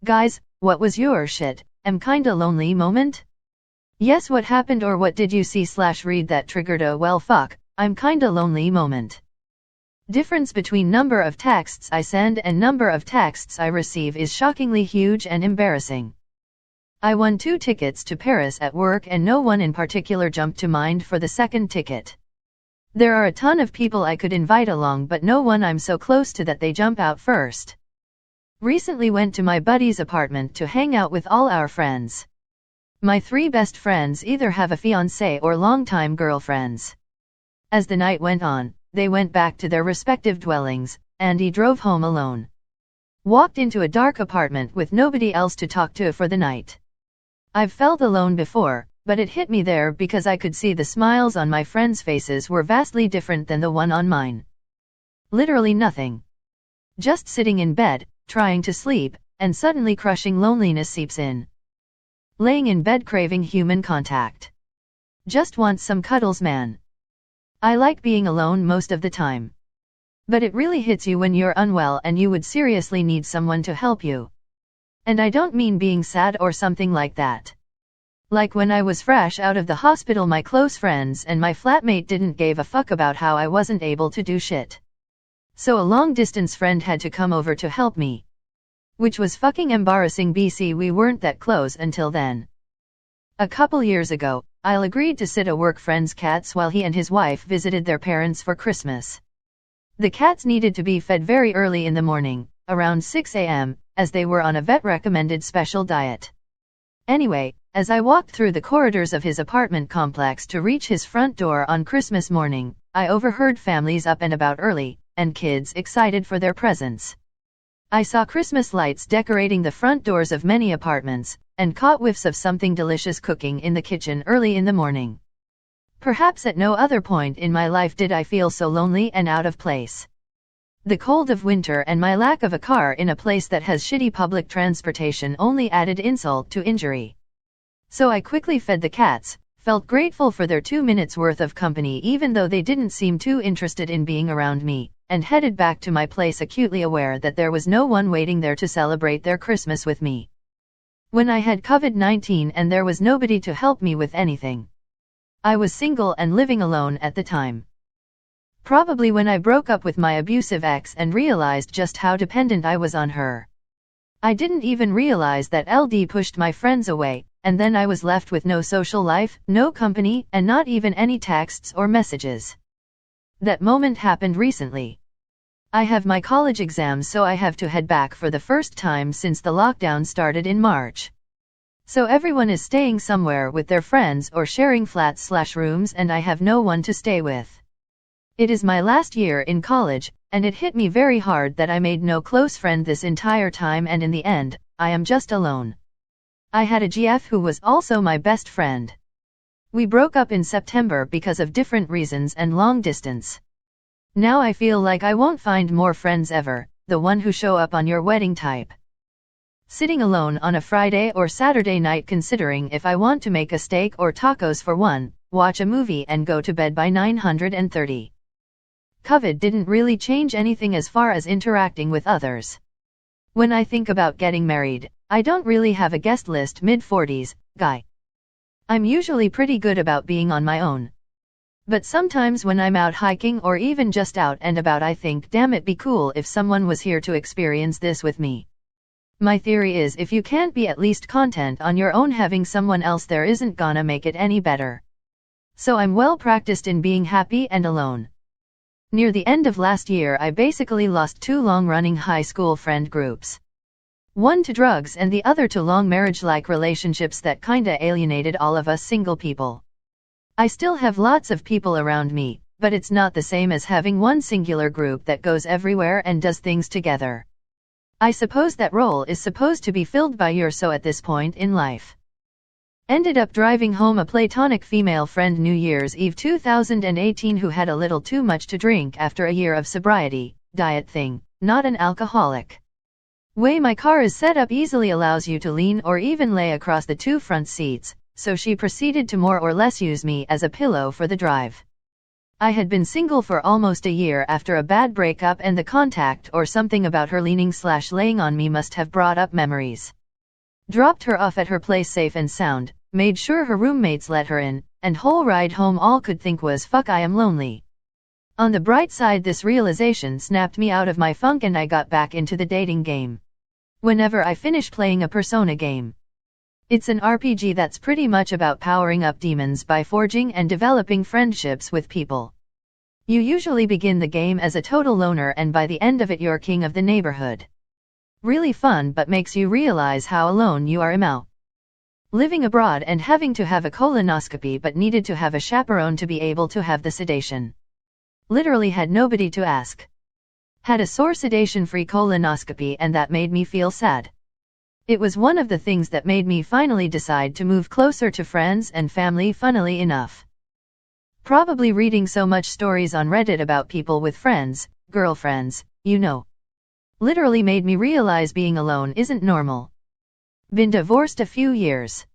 Guys, what was your shit, I'm kinda lonely moment? Yes, what happened or what did you see/read that triggered a well fuck, I'm kinda lonely moment? Difference between number of texts I send and number of texts I receive is shockingly huge and embarrassing. I won 2 tickets to Paris at work and no one in particular jumped to mind for the second ticket. There are a ton of people I could invite along but no one I'm so close to that they jump out first. Recently went to my buddy's apartment to hang out with all our friends. My 3 best friends either have a fiancé or longtime girlfriends. As the night went on, they went back to their respective dwellings, and he drove home alone. Walked into a dark apartment with nobody else to talk to for the night. I've felt alone before, but it hit me there because I could see the smiles on my friends' faces were vastly different than the one on mine. Literally nothing. Just sitting in bed, trying to sleep, and suddenly crushing loneliness seeps in. Laying in bed craving human contact. Just want some cuddles, man. I like being alone most of the time. But it really hits you when you're unwell and you would seriously need someone to help you. And I don't mean being sad or something like that. Like when I was fresh out of the hospital, my close friends and my flatmate didn't give a fuck about how I wasn't able to do shit. So a long distance friend had to come over to help me. Which was fucking embarrassing. We weren't that close until then. A couple years ago, I agreed to sit a work friend's cats while he and his wife visited their parents for Christmas. The cats needed to be fed very early in the morning, around 6 a.m., as they were on a vet-recommended special diet. Anyway, as I walked through the corridors of his apartment complex to reach his front door on Christmas morning, I overheard families up and about early, and kids excited for their presents. I saw Christmas lights decorating the front doors of many apartments, and caught whiffs of something delicious cooking in the kitchen early in the morning. Perhaps at no other point in my life did I feel so lonely and out of place. The cold of winter and my lack of a car in a place that has shitty public transportation only added insult to injury. So I quickly fed the cats, felt grateful for their 2 minutes worth of company even though they didn't seem too interested in being around me, and headed back to my place acutely aware that there was no one waiting there to celebrate their Christmas with me. When I had COVID-19 and there was nobody to help me with anything. I was single and living alone at the time. Probably when I broke up with my abusive ex and realized just how dependent I was on her. I didn't even realize that LD pushed my friends away, and then I was left with no social life, no company, and not even any texts or messages. That moment happened recently. I have my college exams, so I have to head back for the first time since the lockdown started in March. So everyone is staying somewhere with their friends or sharing flats/rooms and I have no one to stay with. It is my last year in college, and it hit me very hard that I made no close friend this entire time and in the end, I am just alone. I had a GF who was also my best friend. We broke up in September because of different reasons and long distance. Now I feel like I won't find more friends ever, the one who show up on your wedding type. Sitting alone on a Friday or Saturday night considering if I want to make a steak or tacos for one, watch a movie and go to bed by 9:30. COVID didn't really change anything as far as interacting with others. When I think about getting married, I don't really have a guest list mid-40s, guy. I'm usually pretty good about being on my own. But sometimes when I'm out hiking or even just out and about I think damn it'd be cool if someone was here to experience this with me. My theory is if you can't be at least content on your own, having someone else there isn't gonna make it any better. So I'm well practiced in being happy and alone. Near the end of last year I basically lost 2 long-running high school friend groups. One to drugs and the other to long marriage-like relationships that kinda alienated all of us single people. I still have lots of people around me, but it's not the same as having one singular group that goes everywhere and does things together. I suppose that role is supposed to be filled by you so at this point in life. Ended up driving home a platonic female friend New Year's Eve 2018 who had a little too much to drink after a year of sobriety, diet thing, not an alcoholic. Way my car is set up easily allows you to lean or even lay across the 2 front seats, so she proceeded to more or less use me as a pillow for the drive. I had been single for almost a year after a bad breakup, and the contact or something about her leaning/laying on me must have brought up memories. Dropped her off at her place safe and sound, made sure her roommates let her in, and whole ride home all could think was fuck, I am lonely. On the bright side, this realization snapped me out of my funk and I got back into the dating game. Whenever I finish playing a Persona game, it's an RPG that's pretty much about powering up demons by forging and developing friendships with people. You usually begin the game as a total loner, and by the end of it you're king of the neighborhood. Really fun, but makes you realize how alone you are. Living abroad and having to have a colonoscopy, but needed to have a chaperone to be able to have the sedation. Literally had nobody to ask. Had a sore sedation-free colonoscopy, and that made me feel sad. It was one of the things that made me finally decide to move closer to friends and family, funnily enough. Probably reading so much stories on Reddit about people with friends, girlfriends, literally made me realize being alone isn't normal. Been divorced a few years.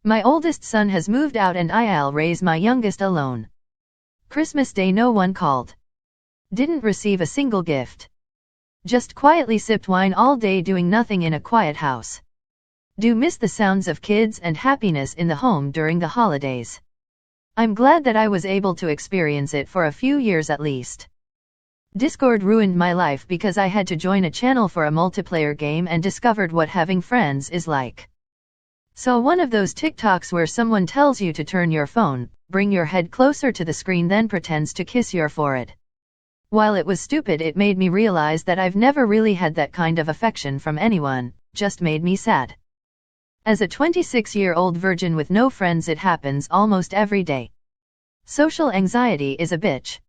My oldest son has moved out and I'll raise my youngest alone. Christmas Day no one called. Didn't receive a single gift. Just quietly sipped wine all day doing nothing in a quiet house. Do miss the sounds of kids and happiness in the home during the holidays. I'm glad that I was able to experience it for a few years at least. Discord ruined my life because I had to join a channel for a multiplayer game and discovered what having friends is like. So one of those TikToks where someone tells you to turn your phone, bring your head closer to the screen, then pretends to kiss your forehead. While it was stupid, it made me realize that I've never really had that kind of affection from anyone, just made me sad. As a 26-year-old virgin with no friends, it happens almost every day. Social anxiety is a bitch.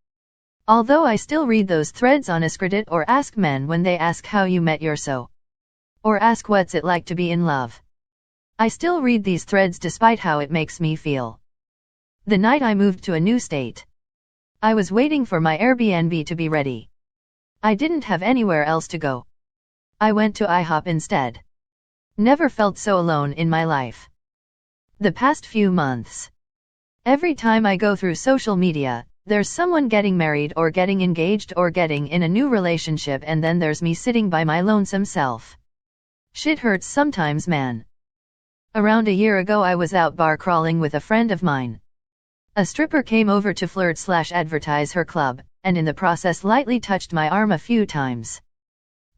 Although I still read those threads on AskReddit or AskMen when they ask how you met your so. Or ask what's it like to be in love. I still read these threads despite how it makes me feel. The night I moved to a new state, I was waiting for my Airbnb to be ready. I didn't have anywhere else to go. I went to IHOP instead. Never felt so alone in my life. The past few months. Every time I go through social media, there's someone getting married or getting engaged or getting in a new relationship, and then there's me sitting by my lonesome self. Shit hurts sometimes, man. Around a year ago I was out bar crawling with a friend of mine. A stripper came over to flirt/advertise her club, and in the process lightly touched my arm a few times.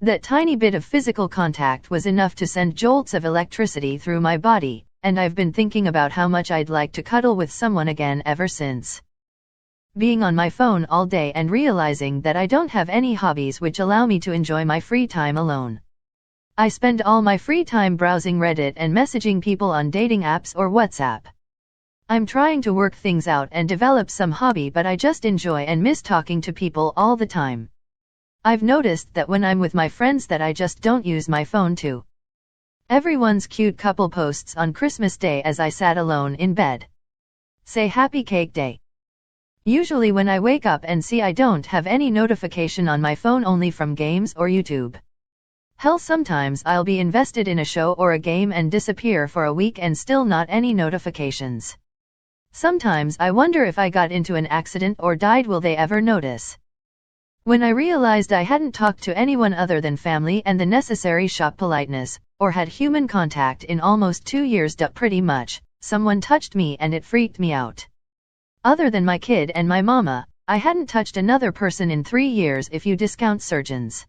That tiny bit of physical contact was enough to send jolts of electricity through my body, and I've been thinking about how much I'd like to cuddle with someone again ever since. Being on my phone all day and realizing that I don't have any hobbies which allow me to enjoy my free time alone. I spend all my free time browsing Reddit and messaging people on dating apps or WhatsApp. I'm trying to work things out and develop some hobby, but I just enjoy and miss talking to people all the time. I've noticed that when I'm with my friends that I just don't use my phone too. Everyone's cute couple posts on Christmas Day as I sat alone in bed. Say happy cake day. Usually when I wake up and see I don't have any notification on my phone, only from games or YouTube. Hell, sometimes I'll be invested in a show or a game and disappear for a week and still not any notifications. Sometimes I wonder if I got into an accident or died, will they ever notice? When I realized I hadn't talked to anyone other than family and the necessary shop politeness, or had human contact in almost 2 years, pretty much, someone touched me and it freaked me out. Other than my kid and my mama, I hadn't touched another person in 3 years if you discount surgeons.